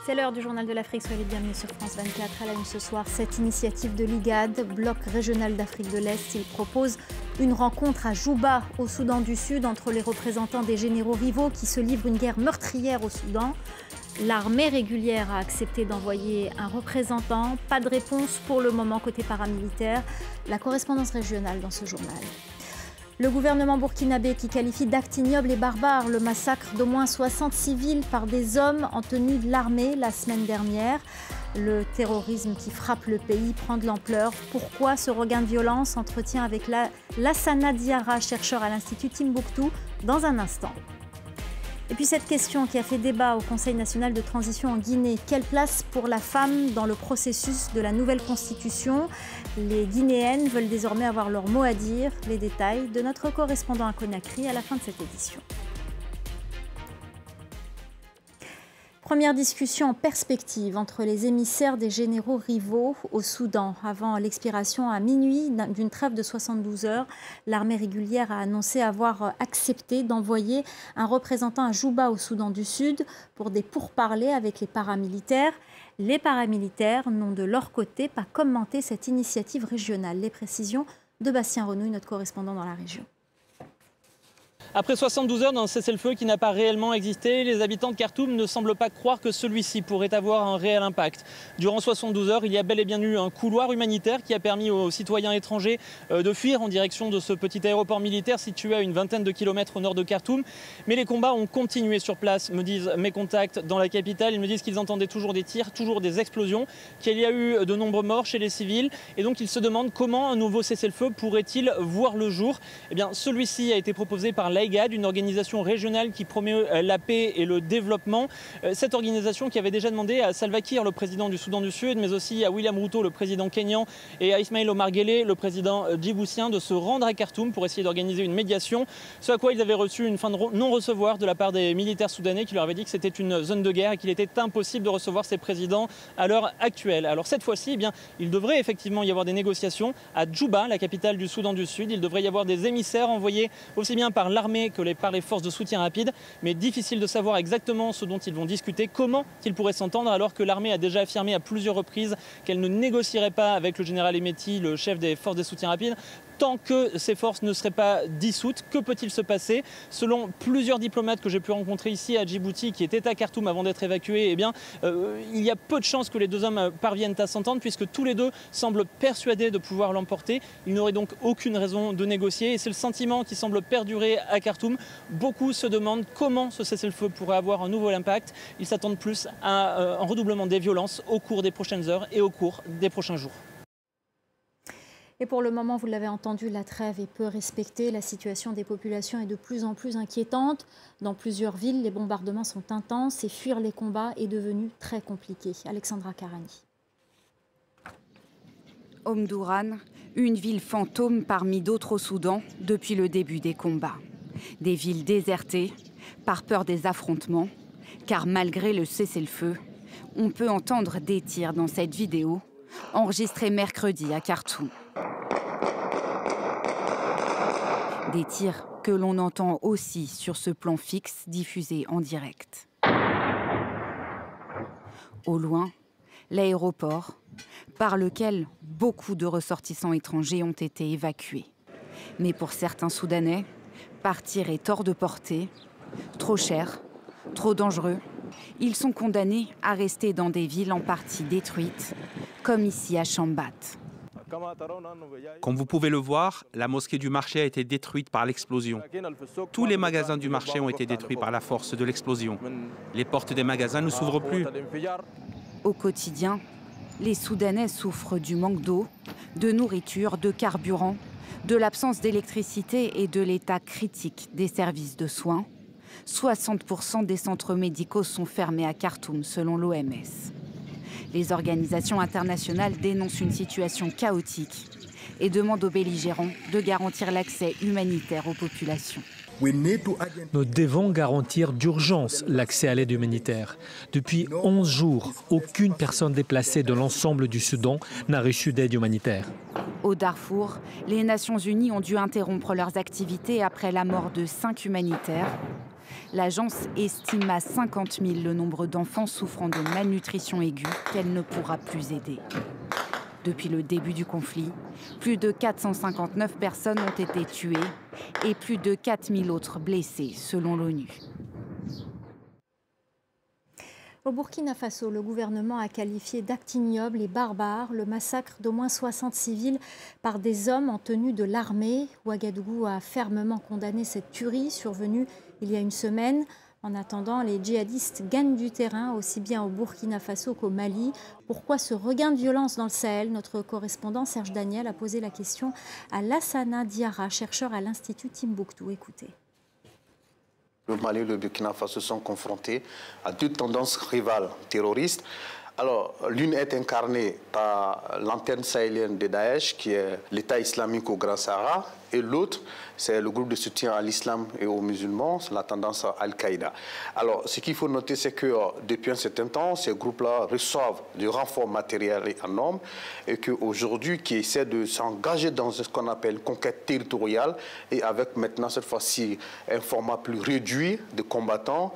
C'est l'heure du journal de l'Afrique, soyez les bienvenus sur France 24. À la une ce soir, cette initiative de l'IGAD, bloc régional d'Afrique de l'Est, il propose une rencontre à Djouba, au Soudan du Sud, entre les représentants des généraux rivaux qui se livrent une guerre meurtrière au Soudan. L'armée régulière a accepté d'envoyer un représentant. Pas de réponse pour le moment côté paramilitaire. La correspondance régionale dans ce journal. Le gouvernement burkinabé qui qualifie d'acte ignoble et barbare le massacre d'au moins 60 civils par des hommes en tenue de l'armée la semaine dernière. Le terrorisme qui frappe le pays prend de l'ampleur. Pourquoi ce regain de violence? Entretien avec Lassana Diarra, chercheur à l'Institut Timbuktu, dans un instant. Et puis cette question qui a fait débat au Conseil national de transition en Guinée. Quelle place pour la femme dans le processus de la nouvelle constitution? Les Guinéennes veulent désormais avoir leur mot à dire. Les détails de notre correspondant à Conakry à la fin de cette édition. Première discussion en perspective entre les émissaires des généraux rivaux au Soudan. Avant l'expiration à minuit d'une trêve de 72 heures, l'armée régulière a annoncé avoir accepté d'envoyer un représentant à Djouba au Soudan du Sud pour des pourparlers avec les paramilitaires. Les paramilitaires n'ont de leur côté pas commenté cette initiative régionale. Les précisions de Bastien Renouille, notre correspondant dans la région. Après 72 heures d'un cessez-le-feu qui n'a pas réellement existé, les habitants de Khartoum ne semblent pas croire que celui-ci pourrait avoir un réel impact. Durant 72 heures, il y a bel et bien eu un couloir humanitaire qui a permis aux citoyens étrangers de fuir en direction de ce petit aéroport militaire situé à une vingtaine de kilomètres au nord de Khartoum. Mais les combats ont continué sur place, me disent mes contacts dans la capitale. Ils me disent qu'ils entendaient toujours des tirs, toujours des explosions, qu'il y a eu de nombreux morts chez les civils. Et donc ils se demandent comment un nouveau cessez-le-feu pourrait-il voir le jour. Eh bien, celui-ci a été proposé par l'IGAD, une organisation régionale qui promeut la paix et le développement. Cette organisation qui avait déjà demandé à Salva Kiir, le président du Soudan du Sud, mais aussi à William Ruto, le président kényan, et à Ismaël Omar Guelleh, le président djiboutien, de se rendre à Khartoum pour essayer d'organiser une médiation. Ce à quoi ils avaient reçu une fin de non-recevoir de la part des militaires soudanais qui leur avaient dit que c'était une zone de guerre et qu'il était impossible de recevoir ces présidents à l'heure actuelle. Alors cette fois-ci, eh bien, il devrait effectivement y avoir des négociations à Djouba, la capitale du Soudan du Sud. Il devrait y avoir des émissaires envoyés aussi bien par l'armée que par les forces de soutien rapide, mais difficile de savoir exactement ce dont ils vont discuter, comment ils pourraient s'entendre alors que l'armée a déjà affirmé à plusieurs reprises qu'elle ne négocierait pas avec le général Hemeti, le chef des forces de soutien rapide, tant que ces forces ne seraient pas dissoutes. Que peut-il se passer? Selon plusieurs diplomates que j'ai pu rencontrer ici à Djibouti, qui étaient à Khartoum avant d'être évacués, eh bien, il y a peu de chances que les deux hommes parviennent à s'entendre, puisque tous les deux semblent persuadés de pouvoir l'emporter. Il n'aurait donc aucune raison de négocier, et c'est le sentiment qui semble perdurer à Khartoum. Beaucoup se demandent comment ce cessez-le-feu pourrait avoir un nouveau impact. Ils s'attendent plus à un redoublement des violences au cours des prochaines heures et au cours des prochains jours. Et pour le moment, vous l'avez entendu, la trêve est peu respectée. La situation des populations est de plus en plus inquiétante. Dans plusieurs villes, les bombardements sont intenses et fuir les combats est devenu très compliqué. Alexandra Karani. Omdurman, une ville fantôme parmi d'autres au Soudan depuis le début des combats. Des villes désertées par peur des affrontements, car malgré le cessez-le-feu, on peut entendre des tirs dans cette vidéo enregistrée mercredi à Khartoum. Des tirs que l'on entend aussi sur ce plan fixe diffusé en direct. Au loin, l'aéroport, par lequel beaucoup de ressortissants étrangers ont été évacués. Mais pour certains Soudanais, partir est hors de portée, trop cher, trop dangereux. Ils sont condamnés à rester dans des villes en partie détruites, comme ici à Chambat. Comme vous pouvez le voir, la mosquée du marché a été détruite par l'explosion. Tous les magasins du marché ont été détruits par la force de l'explosion. Les portes des magasins ne s'ouvrent plus. Au quotidien, les Soudanais souffrent du manque d'eau, de nourriture, de carburant, de l'absence d'électricité et de l'état critique des services de soins. 60% des centres médicaux sont fermés à Khartoum, selon l'OMS. Les organisations internationales dénoncent une situation chaotique et demandent aux belligérants de garantir l'accès humanitaire aux populations. Nous devons garantir d'urgence l'accès à l'aide humanitaire. Depuis 11 jours, aucune personne déplacée de l'ensemble du Soudan n'a reçu d'aide humanitaire. Au Darfour, les Nations Unies ont dû interrompre leurs activités après la mort de 5 humanitaires. L'agence estime à 50 000 le nombre d'enfants souffrant de malnutrition aiguë qu'elle ne pourra plus aider. Depuis le début du conflit, plus de 459 personnes ont été tuées et plus de 4 000 autres blessées, selon l'ONU. Au Burkina Faso, le gouvernement a qualifié d'acte ignoble et barbare le massacre d'au moins 60 civils par des hommes en tenue de l'armée. Ouagadougou a fermement condamné cette tuerie survenue il y a une semaine. En attendant, les djihadistes gagnent du terrain, aussi bien au Burkina Faso qu'au Mali. Pourquoi ce regain de violence dans le Sahel? Notre correspondant Serge Daniel a posé la question à Lassana Diarra, chercheur à l'Institut Timbuktu. Écoutez. Le Mali et le Burkina Faso sont confrontés à deux tendances rivales terroristes. Alors, l'une est incarnée par l'antenne sahélienne de Daesh, qui est l'État islamique au Grand Sahara, et l'autre, c'est le groupe de soutien à l'islam et aux musulmans, c'est la tendance Al-Qaïda. Alors, ce qu'il faut noter, c'est que depuis un certain temps, ces groupes-là reçoivent du renfort matériel et en hommes, et qu'aujourd'hui, qui essaient de s'engager dans ce qu'on appelle conquête territoriale, et avec maintenant, cette fois-ci, un format plus réduit de combattants,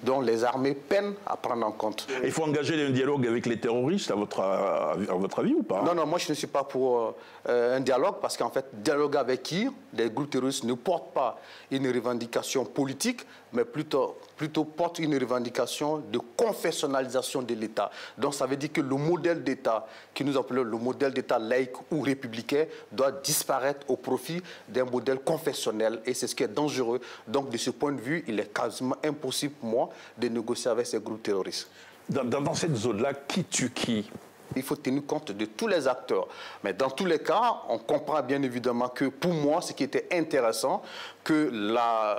dont les armées peinent à prendre en compte. Il faut engager un dialogue avec les terroristes, à votre avis, ou pas? Non, non, moi je ne suis pas pour un dialogue, parce qu'en fait, dialogue avec qui? Des groupes terroristes ne portent pas une revendication politique, mais plutôt portent une revendication de confessionnalisation de l'État. Donc ça veut dire que le modèle d'État, que nous appelons le modèle d'État laïque ou républicain, doit disparaître au profit d'un modèle confessionnel, et c'est ce qui est dangereux. Donc de ce point de vue, il est quasiment impossible pour moi de négocier avec ces groupes terroristes. Dans cette zone-là, qui tue qui? Il faut tenir compte de tous les acteurs. Mais dans tous les cas, on comprend bien évidemment que pour moi, ce qui était intéressant, que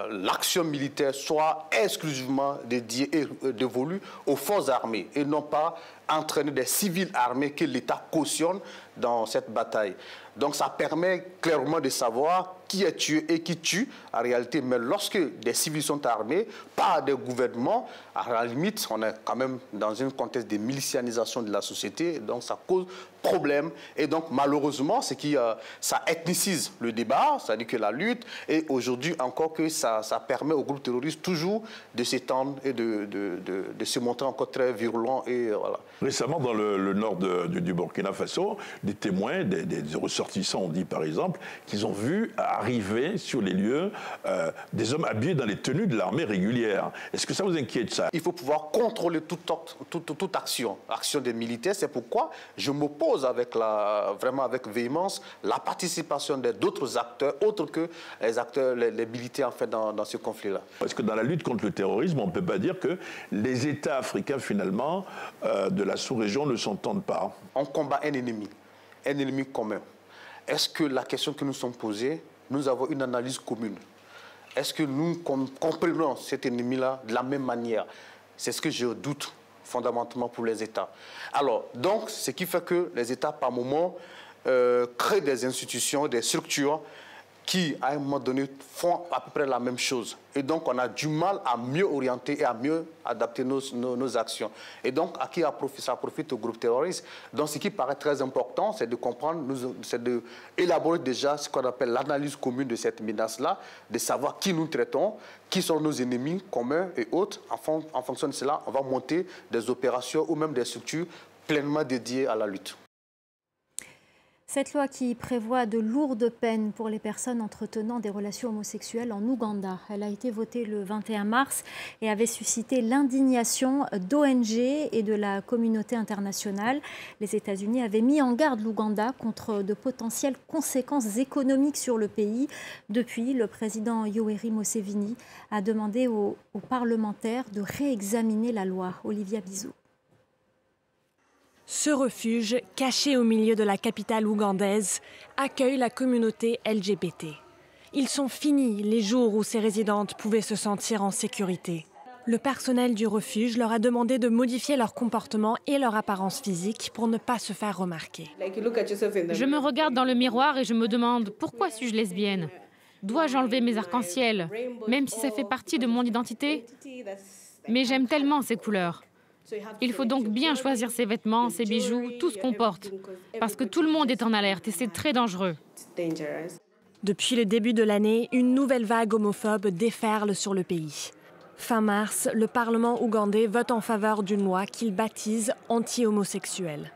l'action militaire soit exclusivement dédiée et dévolue aux forces armées et non pas entraîner des civils armés que l'État cautionne dans cette bataille. Donc ça permet clairement de savoir qui est tué et qui tue en réalité. Mais lorsque des civils sont armés par des gouvernements, à la limite, on est quand même dans un contexte de milicianisation de la société, donc ça cause problème. Et donc malheureusement, ça ethnicise le débat, c'est-à-dire que la lutte, et aujourd'hui encore que ça permet aux groupes terroristes toujours de s'étendre et de se montrer encore très virulents. Et voilà. Récemment, dans le nord du Burkina Faso, des témoins, des ressortissants ont dit par exemple qu'ils ont vu arriver sur les lieux des hommes habillés dans les tenues de l'armée régulière. Est-ce que ça vous inquiète, ça? Il faut pouvoir contrôler toute action des militaires. C'est pourquoi je m'oppose vraiment avec véhémence la participation d'autres acteurs, autres que les acteurs, les militaires en fait, dans ce conflit-là. Parce que dans la lutte contre le terrorisme, on ne peut pas dire que les États africains, finalement, de la sous-région ne s'entendent pas. On combat un ennemi commun. Est-ce que la question que nous sommes posée, nous avons une analyse commune? Est-ce que nous comprenons cet ennemi-là de la même manière? C'est ce que je doute fondamentalement pour les États. Alors, donc, ce qui fait que les États, par moment, créent des institutions, des structures qui, à un moment donné, font à peu près la même chose. Et donc, on a du mal à mieux orienter et à mieux adapter nos actions. Et donc, à qui ça profite aux groupes terroristes? Donc, ce qui paraît très important, c'est de comprendre, c'est d'élaborer déjà ce qu'on appelle l'analyse commune de cette menace-là, de savoir qui nous traitons, qui sont nos ennemis communs et autres. En fonction de cela, on va monter des opérations ou même des structures pleinement dédiées à la lutte. Cette loi qui prévoit de lourdes peines pour les personnes entretenant des relations homosexuelles en Ouganda, elle a été votée le 21 mars et avait suscité l'indignation d'ONG et de la communauté internationale. Les États-Unis avaient mis en garde l'Ouganda contre de potentielles conséquences économiques sur le pays. Depuis, le président Yoweri Museveni a demandé aux parlementaires de réexaminer la loi. Olivia Bizot. Ce refuge, caché au milieu de la capitale ougandaise, accueille la communauté LGBT. Ils sont finis les jours où ces résidentes pouvaient se sentir en sécurité. Le personnel du refuge leur a demandé de modifier leur comportement et leur apparence physique pour ne pas se faire remarquer. Je me regarde dans le miroir et je me demande pourquoi suis-je lesbienne? Dois-je enlever mes arcs-en-ciel, même si ça fait partie de mon identité? Mais j'aime tellement ces couleurs. Il faut donc bien choisir ses vêtements, ses bijoux, tout ce qu'on porte, parce que tout le monde est en alerte et c'est très dangereux. Depuis le début de l'année, une nouvelle vague homophobe déferle sur le pays. Fin mars, le Parlement ougandais vote en faveur d'une loi qu'il baptise anti-homosexuelle.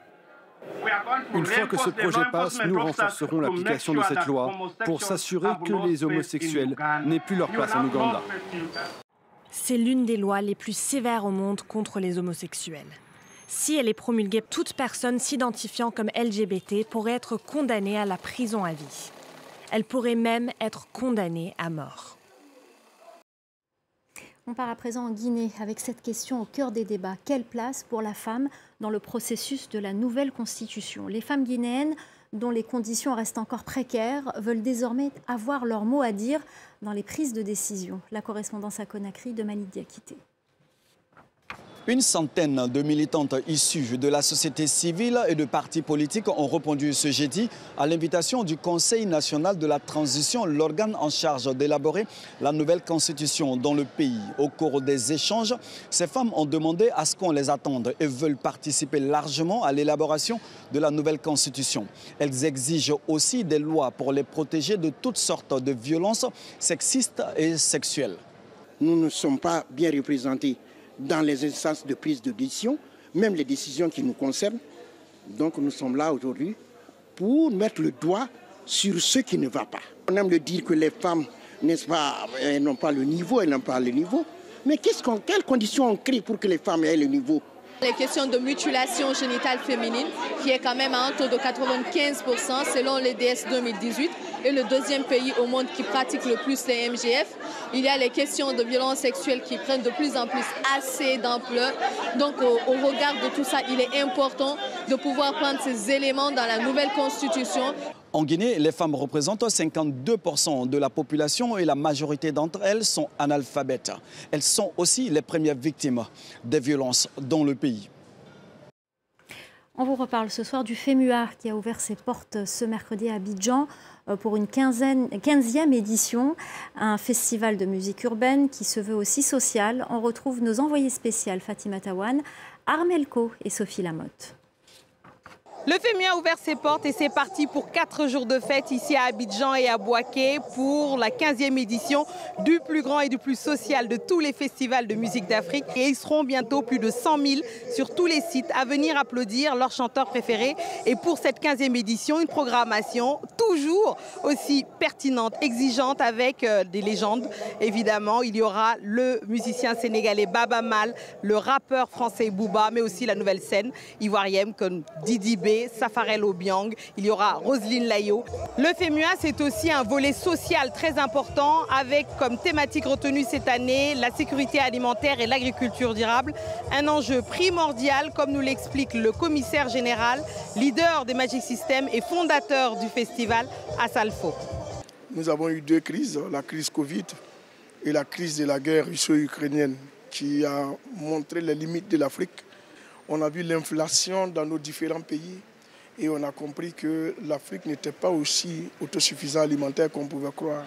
Une fois que ce projet passe, nous renforcerons l'application de cette loi pour s'assurer que les homosexuels n'aient plus leur place en Ouganda. C'est l'une des lois les plus sévères au monde contre les homosexuels. Si elle est promulguée, toute personne s'identifiant comme LGBT pourrait être condamnée à la prison à vie. Elle pourrait même être condamnée à mort. On part à présent en Guinée avec cette question au cœur des débats. Quelle place pour la femme dans le processus de la nouvelle constitution? Les femmes guinéennes, dont les conditions restent encore précaires, veulent désormais avoir leur mot à dire dans les prises de décision. La correspondance à Conakry de Malik Diakité. Une centaine de militantes issues de la société civile et de partis politiques ont répondu ce jeudi à l'invitation du Conseil national de la transition, l'organe en charge d'élaborer la nouvelle constitution dans le pays. Au cours des échanges, ces femmes ont demandé à ce qu'on les attende et veulent participer largement à l'élaboration de la nouvelle constitution. Elles exigent aussi des lois pour les protéger de toutes sortes de violences sexistes et sexuelles. Nous ne sommes pas bien représentés dans les instances de prise de décision, même les décisions qui nous concernent. Donc nous sommes là aujourd'hui pour mettre le doigt sur ce qui ne va pas. On aime le dire que les femmes, n'est-ce pas, elles n'ont pas le niveau, elles n'ont pas le niveau. Mais quelles conditions on crée pour que les femmes aient le niveau? Les questions de mutilation génitale féminine, qui est quand même à un taux de 95% selon les DS 2018, et le deuxième pays au monde qui pratique le plus les MGF. Il y a les questions de violences sexuelles qui prennent de plus en plus assez d'ampleur. Donc au regard de tout ça, il est important de pouvoir prendre ces éléments dans la nouvelle constitution. En Guinée, les femmes représentent 52% de la population et la majorité d'entre elles sont analphabètes. Elles sont aussi les premières victimes des violences dans le pays. On vous reparle ce soir du FEMUA qui a ouvert ses portes ce mercredi à Abidjan pour une 15e édition, un festival de musique urbaine qui se veut aussi social. On retrouve nos envoyés spéciales Fatima Tawan, Armelco et Sophie Lamotte. Le FEMUA a ouvert ses portes et c'est parti pour 4 jours de fête ici à Abidjan et à Bouaké pour la 15e édition du plus grand et du plus social de tous les festivals de musique d'Afrique. Et ils seront bientôt plus de 100 000 sur tous les sites à venir applaudir leurs chanteurs préférés. Et pour cette 15e édition, une programmation toujours aussi pertinente, exigeante avec des légendes. Évidemment, il y aura le musicien sénégalais Baba Mal, le rappeur français Booba, mais aussi la nouvelle scène ivoirienne comme Didi B, Safarel Obiang, il y aura Roselyne Layo. Le FEMUA, c'est aussi un volet social très important avec comme thématique retenue cette année la sécurité alimentaire et l'agriculture durable. Un enjeu primordial, comme nous l'explique le commissaire général, leader des Magic Systems et fondateur du festival, Assalfo. Nous avons eu 2 crises, la crise Covid et la crise de la guerre russo-ukrainienne qui a montré les limites de l'Afrique. On a vu l'inflation dans nos différents pays et on a compris que l'Afrique n'était pas aussi autosuffisante alimentaire qu'on pouvait croire.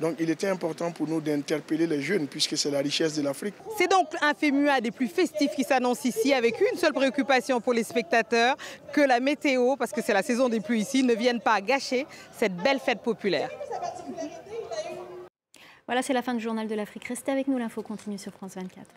Donc il était important pour nous d'interpeller les jeunes puisque c'est la richesse de l'Afrique. C'est donc un FEMUA des plus festifs qui s'annonce ici avec une seule préoccupation pour les spectateurs, que la météo, parce que c'est la saison des pluies ici, ne vienne pas gâcher cette belle fête populaire. Voilà, c'est la fin du Journal de l'Afrique. Restez avec nous, l'info continue sur France 24.